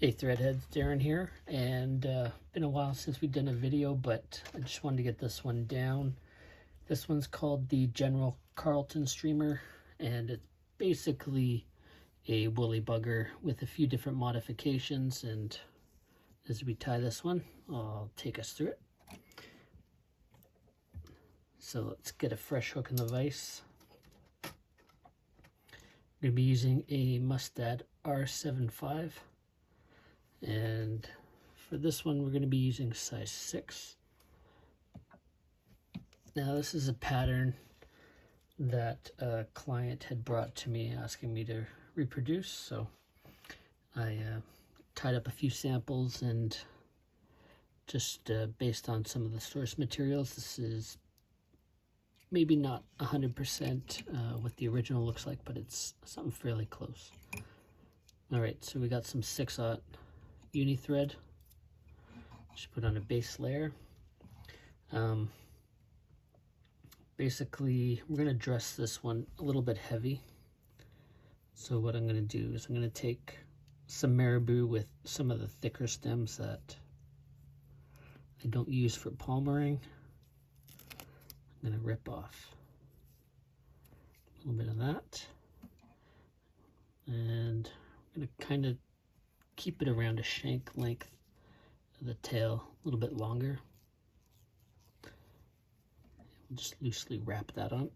Hey Threadheads, Darren here, and been a while since we've done a video, but I just wanted to get this one down. This one's called the General Carlton Streamer, and it's basically a woolly bugger with a few different modifications, and as we tie this one, I'll take us through it. So let's get a fresh hook in the vise. I'm going to be using a Mustad R75. And for this one, we're going to be using size 6. Now, this is a pattern that a client had brought to me asking me to reproduce. So I tied up a few samples, and just based on some of the source materials, this is maybe not 100% what the original looks like, but it's something fairly close. All right, so we got some 6/0 uni thread. Just put on a base layer. Basically, we're going to dress this one a little bit heavy. So what I'm going to do is I'm going to take some marabou with some of the thicker stems that I don't use for palmering. I'm going to rip off a little bit of that. And I'm going to kind of keep it around a shank length of the tail, a little bit longer. We'll just loosely wrap that on.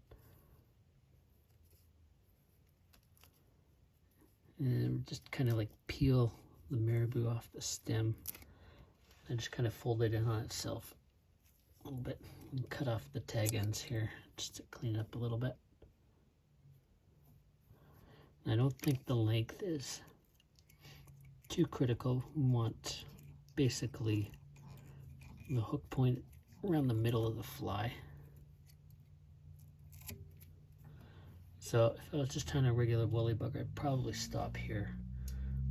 And just kind of like peel the marabou off the stem and just kind of fold it in on itself a little bit. And cut off the tag ends here just to clean it up a little bit. I don't think the length is too critical. We want basically the hook point around the middle of the fly. So if I was just tying a regular woolly bugger, I'd probably stop here.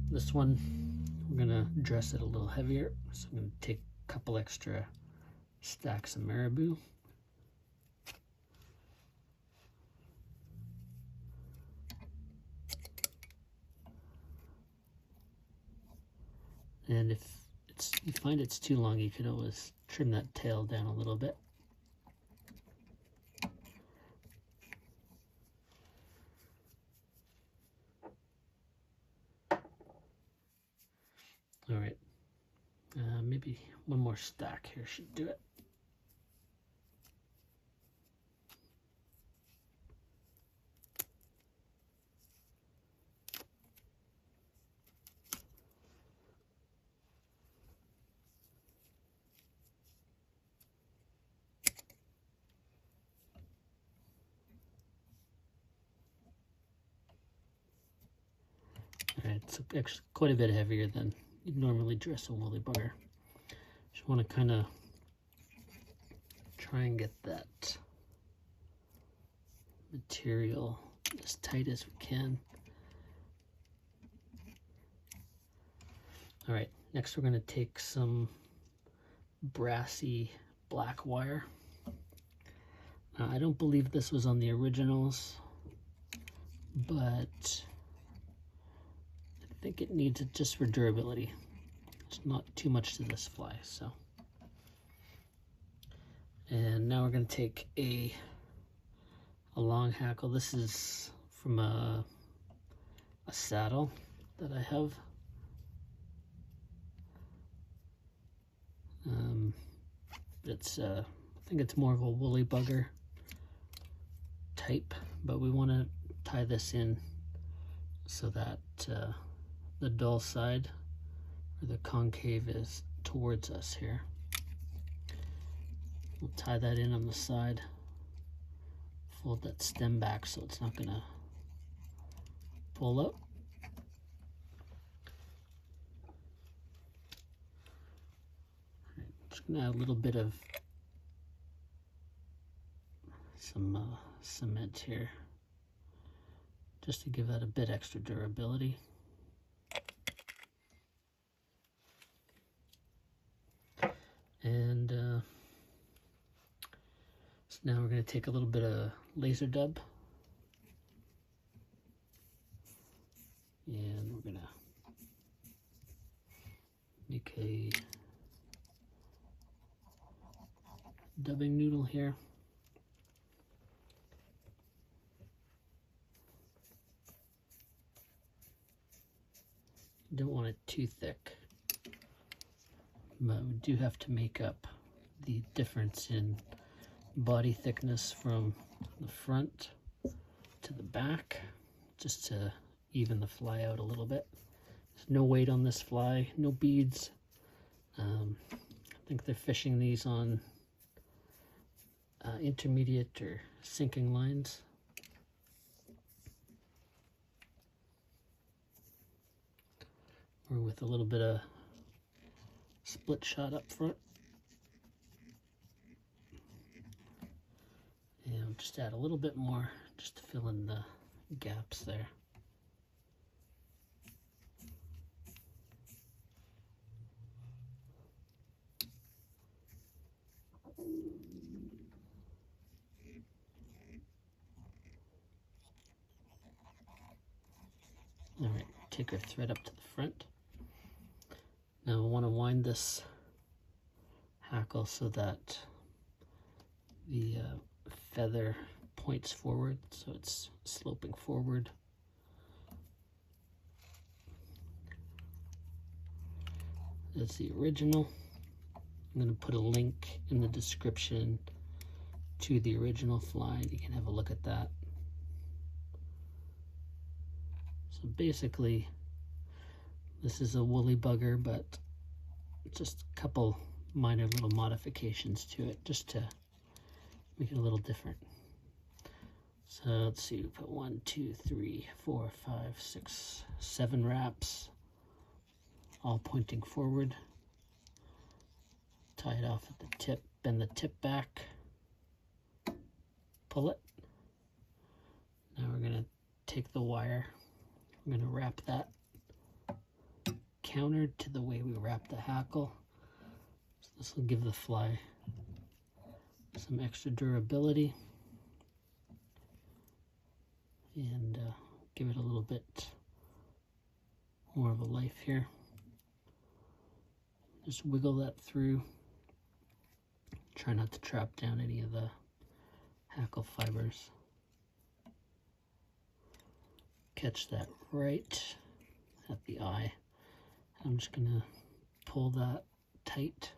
This one, we're gonna dress it a little heavier. So I'm gonna take a couple extra stacks of marabou. And if you find it's too long, you can always trim that tail down a little bit. All right, maybe one more stack here should do it. All right, it's actually quite a bit heavier than you'd normally dress a woolly bugger. Just want to kind of try and get that material as tight as we can. All right, next we're going to take some brassy black wire. I don't believe this was on the originals, but I think it needs it just for durability. It's not too much to this fly, so. And now we're going to take a long hackle. This is from a saddle that I have. I think it's more of a woolly bugger type, but we want to tie this in so that the dull side or the concave is towards us here. We'll tie that in on the side, fold that stem back so it's not going to pull up. Right, just going to add a little bit of some cement here just to give that a bit extra durability. And so now we're going to take a little bit of laser dub, and we're going to take a dubbing noodle here. You don't want it too thick, but we do have to make up the difference in body thickness from the front to the back, just to even the fly out a little bit. There's no weight on this fly, no beads. I think they're fishing these on intermediate or sinking lines. Or with a little bit of split shot up front. And just add a little bit more just to fill in the gaps there. All right, take our thread up to the front. Now I want to wind this hackle so that the feather points forward, so it's sloping forward. That's the original. I'm going to put a link in the description to the original fly. You can have a look at that. So basically, this is a woolly bugger, but just a couple minor little modifications to it just to make it a little different. So let's see, we put 1, 2, 3, 4, 5, 6, 7 wraps, all pointing forward. Tie it off at the tip, bend the tip back, pull it. Now we're going to take the wire, we're going to wrap that countered to the way we wrap the hackle. So this will give the fly some extra durability and give it a little bit more of a life here. Just wiggle that through. Try not to trap down any of the hackle fibers. Catch that right at the eye. I'm just going to pull that tight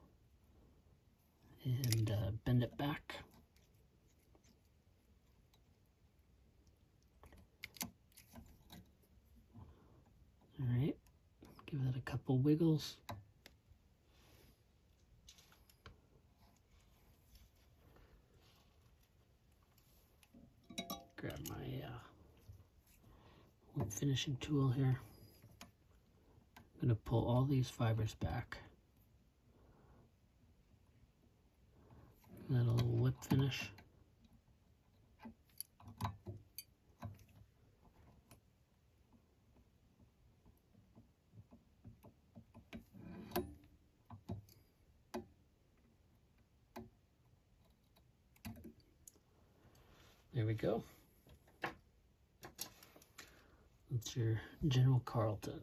and bend it back. All right, give that a couple wiggles. Grab my wood finishing tool here. I'm going to pull all these fibers back. That a little whip finish. There we go. That's your General Carlton.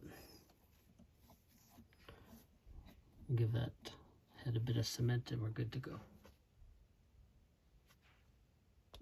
Give that head a bit of cement and we're good to go.